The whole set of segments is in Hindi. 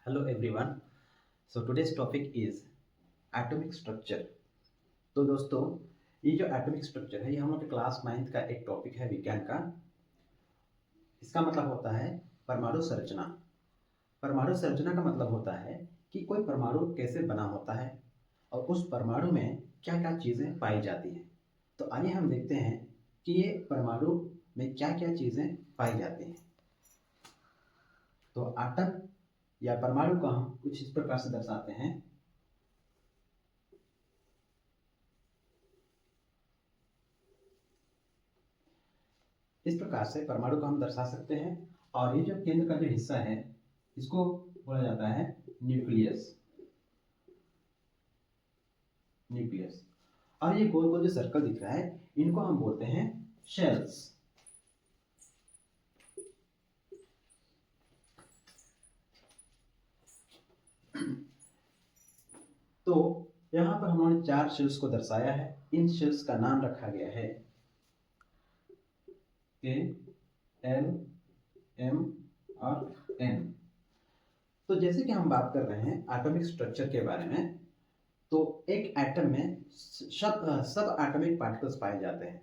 Hello everyone. So today's topic is atomic structure. तो दोस्तों, ये जो एटॉमिक स्ट्रक्चर है ये हम लोग के क्लास 9th का एक टॉपिक है विज्ञान का। इसका मतलब होता है परमाणु संरचना। परमाणु संरचना का मतलब होता है कि कोई परमाणु कैसे बना होता है और उस परमाणु में क्या क्या चीज़ें पाई जाती हैं। तो आइए हम देखते हैं कि ये परमाणु में क्या क्या चीज़ें पाई जाती हैं। तो आटम या परमाणु को हम कुछ इस प्रकार से दर्शाते हैं। इस प्रकार से परमाणु को हम दर्शा सकते हैं और ये जो केंद्र का जो हिस्सा है इसको बोला जाता है न्यूक्लियस। न्यूक्लियस और ये गोल गोल जो सर्कल दिख रहा है इनको हम बोलते हैं शेल्स। तो यहाँ पर हमने 4 शेल्स को दर्शाया है। इन शेल्स का नाम रखा गया है के, एल, एम और एन। तो जैसे कि हम बात कर रहे हैं एटॉमिक स्ट्रक्चर के बारे में, तो एक एटम में सब एटॉमिक पार्टिकल्स पाए जाते हैं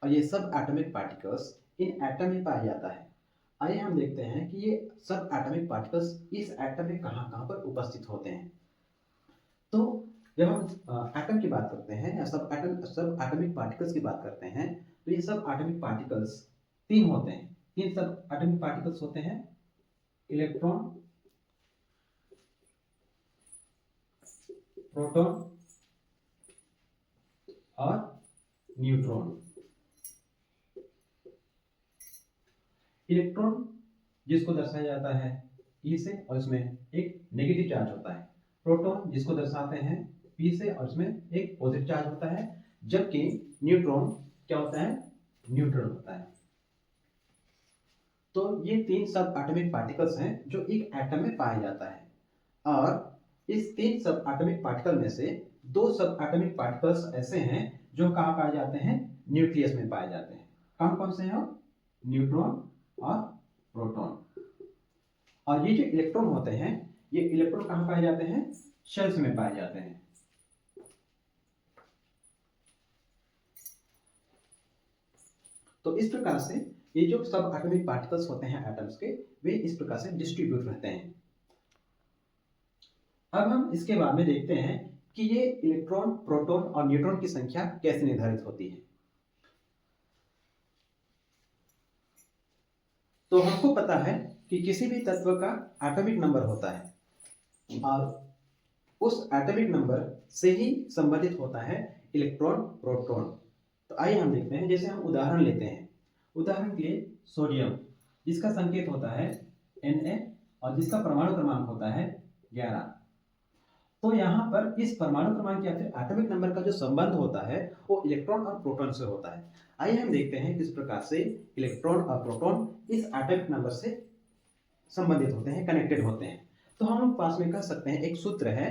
और ये सब एटॉमिक पार्टिकल्स इन एटम में पाया जाता है। आइए हम देखते हैं कि ये सब एटॉमिक पार्टिकल्स इस एटम में कहाँ कहाँ पर उपस्थित होते हैं। तो जब हम एटम की बात करते हैं या सब एटॉमिक पार्टिकल्स की बात करते हैं, तो ये सब एटॉमिक पार्टिकल्स 3 होते हैं। 3 सब एटॉमिक पार्टिकल्स होते हैं, इलेक्ट्रॉन, प्रोटॉन और न्यूट्रॉन। इलेक्ट्रॉन जिसको दर्शाया जाता है ई से और इसमें एक नेगेटिव चार्ज होता है। प्रोटॉन जिसको दर्शाते हैं पी से और इसमें एक पॉजिटिव चार्ज होता है। जबकि न्यूट्रॉन क्या होता है, न्यूट्रल होता है। तो ये 3 सब एटॉमिक पार्टिकल्स हैं जो एक एटम में पाया जाता है और इस 3 सब एटॉमिक पार्टिकल में से 2 सब एटॉमिक पार्टिकल्स ऐसे हैं जो कहाँ पाए जाते हैं, न्यूक्लियस में पाए जाते हैं। कौन कौन से हैं, न्यूट्रॉन और प्रोटॉन। और ये जो इलेक्ट्रॉन होते हैं ये इलेक्ट्रॉन कहाँ पाए जाते हैं, शेल्स में पाए जाते हैं। तो इस प्रकार से ये जो सब एटॉमिक पार्टिकल्स होते हैं एटम्स के, वे इस प्रकार से डिस्ट्रीब्यूट रहते हैं। अब हम इसके बाद में देखते हैं कि ये इलेक्ट्रॉन, प्रोटॉन और न्यूट्रॉन की संख्या कैसे निर्धारित होती है। तो हमको पता है कि किसी भी तत्व का एटॉमिक नंबर होता है और उस एटॉमिक नंबर से ही संबंधित होता है इलेक्ट्रॉन, प्रोटॉन। तो आइए हम देखते हैं, जैसे हम उदाहरण लेते हैं। उदाहरण के लिए सोडियम जिसका संकेत होता है Na और जिसका परमाणु क्रमांक होता है 11। तो यहाँ पर इस परमाणु क्रमांक या फिर एटॉमिक नंबर का जो संबंध होता है वो इलेक्ट्रॉन और प्रोटॉन से होता है। आइए हम देखते हैं किस प्रकार से इलेक्ट्रॉन और प्रोटॉन इस एटॉमिक नंबर से संबंधित होते हैं, कनेक्टेड होते हैं। तो हम लोग पास में कह सकते हैं एक सूत्र है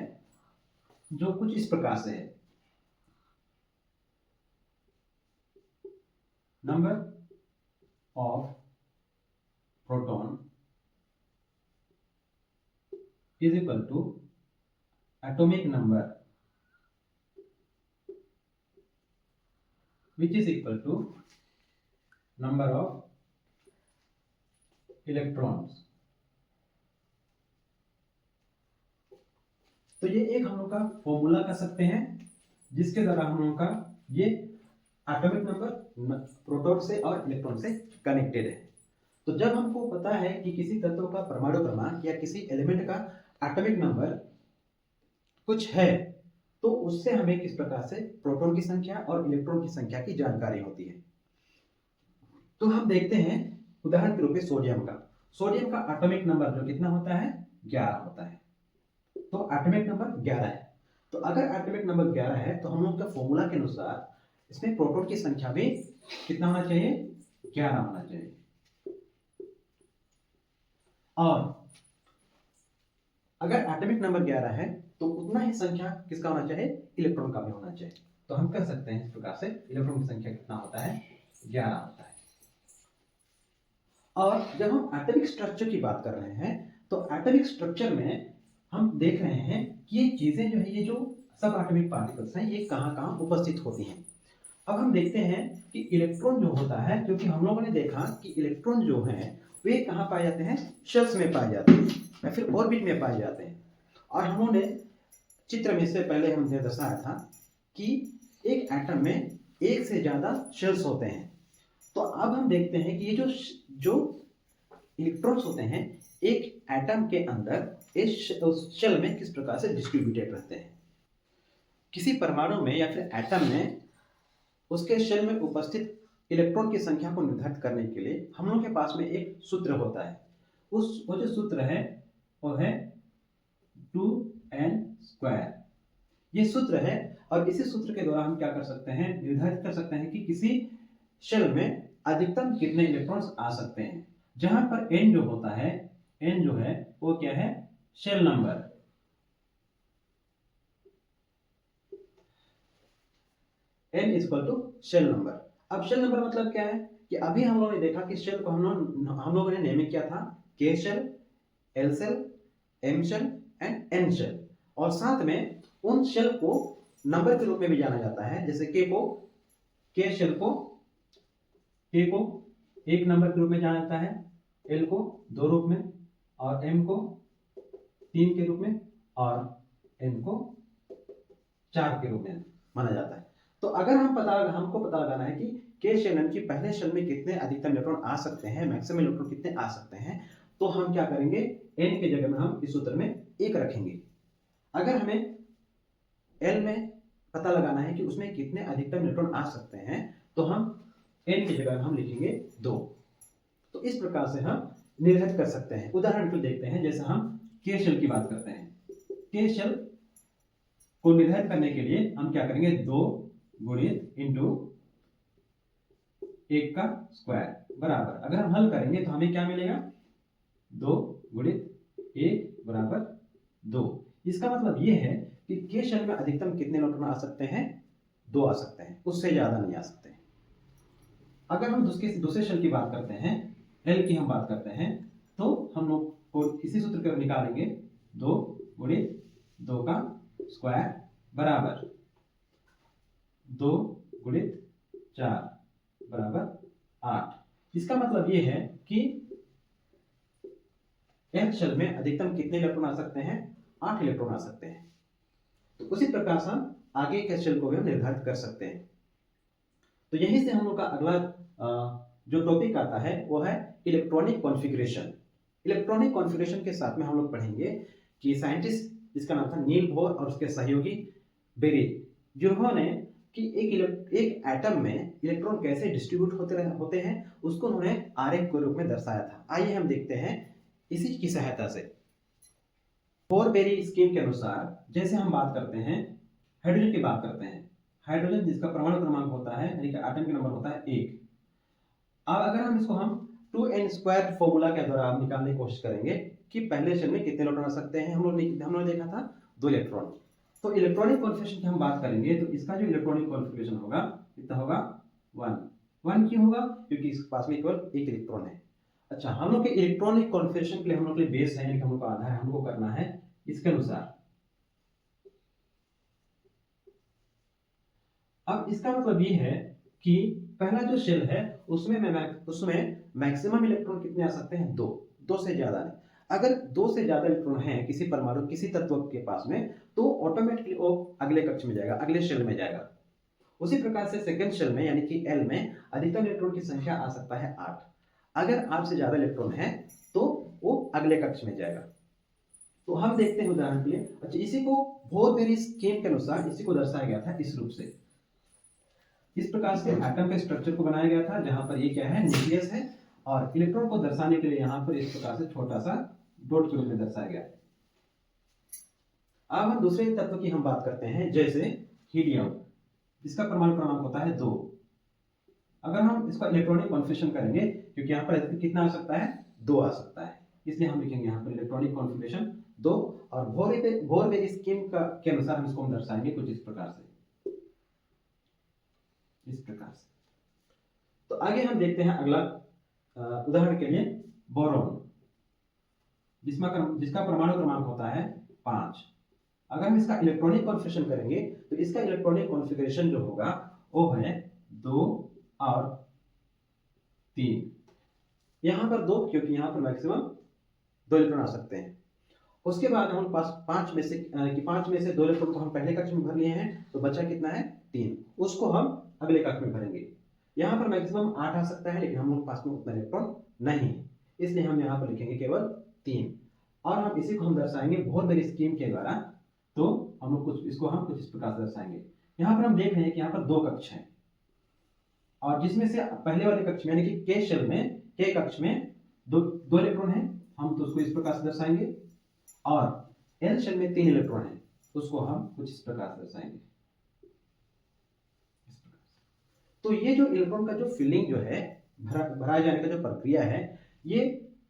जो कुछ इस प्रकार से है, number of proton is equal to atomic number which is equal to number of electrons। तो ये एक हम लोग का फॉर्मूला कर सकते हैं जिसके द्वारा हम लोग का ये एटॉमिक नंबर प्रोटॉन से और इलेक्ट्रॉन से कनेक्टेड है। तो जब हमको पता है कि किसी तत्व का परमाणु क्रमांक या किसी एलिमेंट का एटॉमिक नंबर कुछ है, तो उससे हमें किस प्रकार से प्रोटॉन की संख्या और इलेक्ट्रॉन की संख्या की जानकारी होती है। तो हम देखते हैं उदाहरण के रूप में सोडियम का एटॉमिक नंबर जो कितना होता है, 11 होता है। तो एटॉमिक नंबर 11 है। तो अगर एटॉमिक नंबर 11 है तो हम लोग का फॉर्मूला के अनुसार इसमें प्रोटॉन की संख्या भी कितना होना चाहिए, 11 होना चाहिए। और अगर एटॉमिक नंबर 11 है तो उतना ही संख्या किसका होना चाहिए, इलेक्ट्रॉन का भी होना चाहिए। तो हम कह सकते हैं इस प्रकार से इलेक्ट्रॉन की संख्या कितना होता है, 11 होता है। और जब हम एटॉमिक स्ट्रक्चर की बात कर रहे हैं तो एटॉमिक स्ट्रक्चर में हम देख रहे हैं कि ये चीजें जो है, ये जो सब एटॉमिक पार्टिकल्स हैं, ये कहाँ कहाँ उपस्थित होती हैं। अब हम देखते हैं कि इलेक्ट्रॉन जो होता है, क्योंकि हम लोगों ने देखा कि इलेक्ट्रॉन जो हैं वे कहाँ पाए जाते हैं, शेल्स में पाए जाते हैं या फिर ऑर्बिट में पाए जाते हैं। और हम लोगों ने चित्र में इससे पहले हमने दर्शाया था कि एक एटम में एक से ज्यादा शेल्स होते हैं। तो अब हम देखते हैं कि ये जो इलेक्ट्रॉन्स होते हैं एक एटम के अंदर इस शेल में किस प्रकार से डिस्ट्रीब्यूटेड रहते हैं। किसी परमाणु में या फिर एटम में उसके शेल में उपस्थित इलेक्ट्रॉन की संख्या को निर्धारित करने के लिए हम लोग के पास में एक सूत्र होता है। वो जो सूत्र है वो है 2n²। ये सूत्र है और इसी सूत्र के द्वारा हम क्या कर सकते हैं, निर्धारित कर सकते हैं कि किसी शेल में अधिकतम कितने इलेक्ट्रॉन्स आ सकते हैं। जहां पर n जो होता है, n जो है वो क्या है, shell number. n equal to shell number. अब शेल नंबर मतलब क्या है कि अभी हम लोगों ने देखा कि शेल को हम लोगों ने नेमिंग किया था k shell, l shell, m shell and n shell. और साथ में उन शेल को नंबर के रूप में भी जाना जाता है। जैसे k शेल को एक नंबर के रूप में जाना जाता है, l को 2 रूप में, और m को 3 के रूप में, और n को 4 के रूप में माना जाता है। तो अगर हमको पता लगाना है कि के शेल यानी कि पहले शेल में कितने अधिकतम इलेक्ट्रॉन आ सकते हैं, मैक्सिमम इलेक्ट्रॉन कितने आ सकते हैं, तो हम क्या करेंगे, n के जगह में हम इस सूत्र में 1 रखेंगे। अगर हमें l में पता लगाना है कि उसमें कितने अधिकतम इलेक्ट्रॉन आ सकते हैं, तो हम n की जगह हम लिखेंगे 2। तो इस प्रकार से हम निर्धारित कर सकते हैं। उदाहरण को देखते हैं, जैसे हम के शेल की बात करते हैं। के शेल को निर्धारित करने के लिए हम क्या करेंगे, 2 गुणित इंटू 1 का स्क्वायर बराबर, अगर हम हल करेंगे तो हमें क्या मिलेगा, 2 गुणित 1 बराबर 2। इसका मतलब ये है कि के शेल में अधिकतम कितने इलेक्ट्रॉन आ सकते हैं, 2 आ सकते हैं, उससे ज्यादा नहीं आ सकते। अगर हम दूसरे शेल की बात करते हैं, एल की हम बात करते हैं, तो हम लोग को इसी सूत्र को निकालेंगे, 2 गुणित 2 का स्क्वायर बराबर 2 गुणित 4 बराबर 8। इसका मतलब ये है कि एल शेल में अधिकतम कितने इलेक्ट्रॉन आ सकते हैं, 8 इलेक्ट्रॉन आ सकते हैं। तो उसी प्रकार से हम आगे के शेल को भी हम निर्धारित कर सकते हैं। तो यहीं से हम लोग का अगला जो टॉपिक आता है वो है इलेक्ट्रॉनिक कॉन्फ़िगरेशन। इलेक्ट्रॉनिक कॉन्फ़िगरेशन के साथ में हम लोग पढ़ेंगे कि साइंटिस्ट जिसका नाम था नील बोर और उसके सहयोगी बेरी, जिन्होंने कि एक एटम में इलेक्ट्रॉन कैसे डिस्ट्रीब्यूट होते हैं उसको उन्होंने आरेख के रूप में दर्शाया था। आइए हम देखते हैं इसी की सहायता से। बोर-बेरी स्कीम के अनुसार जैसे हम बात करते हैं हाइड्रोजन की बात करते हैं, हाइड्रोजन जिसका परमाणु क्रमांक होता है यानी कि एटम का नंबर होता है 1। अब अगर हम इसको हम 2n² फॉर्मूला के द्वारा हम निकालने की कोशिश करेंगे कि पहले शेल में कितने इलेक्ट्रॉन आ सकते हैं, हम लोगों ने देखा था 2 इलेक्ट्रॉन। तो इलेक्ट्रॉनिक कॉन्फ़िगरेशन की हम बात करेंगे तो इसका जो इलेक्ट्रॉनिक कॉन्फ़िगरेशन होगा कितना होगा, 1 क्यों होगा, क्योंकि इसके पास में केवल 1 इलेक्ट्रॉन है। अच्छा, हम लोग के इलेक्ट्रॉनिक कॉन्फ़िगरेशन के लिए हम लोग के लिए बेस है यानी कि हम लोग का आधार हमको करना है इसके अनुसार। अब इसका मतलब ये है कि पहला जो शेल है उसमें मैक्सिमम इलेक्ट्रॉन कितने आ सकते हैं, 2 से ज्यादा नहीं। अगर 2 से ज्यादा इलेक्ट्रॉन हैं किसी परमाणु किसी तत्व के पास में, तो ऑटोमेटिकली वो अगले कक्ष में जाएगा, अगले शेल में जाएगा। उसी प्रकार से सेकंड शेल में यानी कि एल में अधिकतम इलेक्ट्रॉन की संख्या आ सकता है 8। अगर 8 से ज्यादा इलेक्ट्रॉन है तो वो अगले कक्ष में जाएगा। तो हम देखते हैं उदाहरण के लिए। अच्छा, इसी को बोर-बेरी स्कीम के अनुसार इसी को दर्शाया गया था इस रूप से। इस प्रकार से एटम के स्ट्रक्चर को बनाया गया था, जहां पर ये क्या है, न्यूक्लियस है, और इलेक्ट्रॉन को दर्शाने के लिए यहां पर इस प्रकार से छोटा सा डॉट के रूप में दर्शाया गया है। अब हम दूसरे तत्व की हम बात करते हैं, जैसे हीलियम जिसका परमाणु क्रमांक होता है 2। अगर हम इसका इलेक्ट्रॉनिक कॉन्फ़िगरेशन करेंगे, क्योंकि यहाँ पर कितना आ सकता है, 2 आ सकता है, इसलिए हम लिखेंगे यहाँ पर इलेक्ट्रॉनिक कॉन्फ़िगरेशन 2। और बोर-बेरी स्कीम के अनुसार हम इसको दर्शाएंगे कुछ इस प्रकार से, तो आगे हम देखते हैं अगला उदाहरण के लिए बोरॉन। जिसका परमाणु क्रमांक होता है 5। अगर हम इसका इलेक्ट्रॉनिक कॉन्फ़िगरेशन करेंगे तो इसका इलेक्ट्रॉनिक कॉन्फ़िगरेशन जो होगा वो है 2 और 3। यहाँ पर 2 क्योंकि यहाँ पर मैक्सिमम 2 इलेक्ट्रॉन आ सकते हैं। उसके बाद हम पास 5 में से 2 इलेक्ट्रॉन को हम पहले कक्ष में भर लिए हैं, तो बचा कितना है 3। उसको हम अगले कक्ष में भरेंगे। यहाँ पर मैक्सिमम 8 आ सकता है, लेकिन हम लोग पास में उतना इलेक्ट्रॉन नहीं है, इसलिए हम यहाँ पर लिखेंगे केवल 3। और हम इसी को हम दर्शाएंगे बोहर स्कीम के द्वारा। तो हम लोग कुछ इस प्रकार से दर्शाएंगे। यहाँ पर हम देख रहे हैं कि यहाँ पर 2 कक्ष हैं, और जिसमें से पहले वाले कक्ष में यानी कि के शेल में, के कक्ष में 2 इलेक्ट्रॉन हैं, हम तो उसको इस प्रकार से दर्शाएंगे। और एल शेल में 3 इलेक्ट्रॉन हैं, उसको हम कुछ इस प्रकार से दर्शाएंगे। तो ये जो इलेक्ट्रॉन का जो फिलिंग जो है, भराए जाने का जो प्रक्रिया है, ये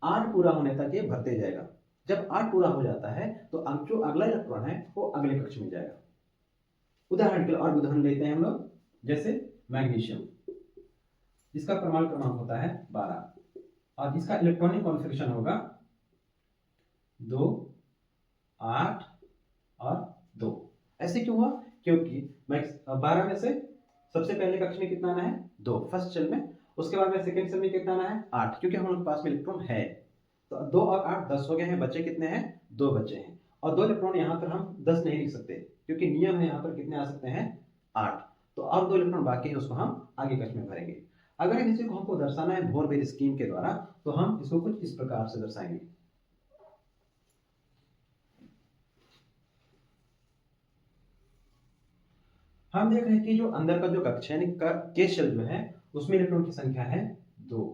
8 पूरा होने तक ये भरते जाएगा। जब 8 पूरा हो जाता है तो जो अगला इलेक्ट्रॉन है वो अगले कक्ष में जाएगा। उदाहरण के लिए और उदाहरण लेते हैं हम लोग, जैसे मैग्नीशियम, जिसका परमाणु क्रमांक होता है 12, और इसका इलेक्ट्रॉनिक कॉन्फ़िगरेशन होगा 2, 8 और 2। ऐसे क्यों हुआ? क्योंकि 12 में से सबसे पहले कक्ष में कितना आना है 2 फर्स्ट शेल में, उसके बाद में सेकंड शेल में कितना आना है 8, क्योंकि हम लोग के पास में इलेक्ट्रॉन है। तो 2 और 8 10 हो गए हैं, बचे कितने हैं 2 बचे हैं। और 2 इलेक्ट्रॉन यहाँ पर हम 10 नहीं लिख सकते, क्योंकि नियम है यहाँ पर कितने आ सकते हैं 8। तो और 2 इलेक्ट्रॉन बाकी है, उसको हम आगे कक्ष में भरेंगे। अगर इसी को हमको दर्शाना है बोहर स्कीम के द्वारा, तो हम इसको कुछ इस प्रकार से दर्शाएंगे। हम देख रहे हैं कि जो अंदर का जो कक्ष है के शेल जो है, उसमें इलेक्ट्रॉन की संख्या है 2,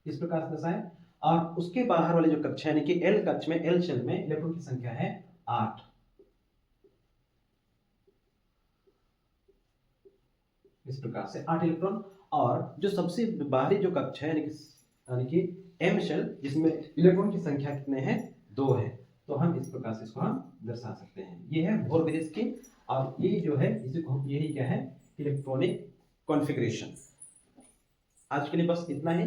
इस प्रकार से दर्शाएं। और उसके बाहर वाले जो कक्ष है यानी कि एल कक्ष में, एल शेल में इलेक्ट्रॉन की संख्या है 8, इस प्रकार से 8 इलेक्ट्रॉन। और जो सबसे बाहरी जो कक्ष है यानी कि एम शेल, जिसमें इलेक्ट्रॉन की संख्या कितने हैं 2 है, तो हम इस प्रकार से इसको हम दर्शा सकते हैं। ये है बोहर स्कीम, और ये जो है इसी को हम, यही क्या है इलेक्ट्रॉनिक कॉन्फ़िगरेशन। आज के लिए बस इतना ही।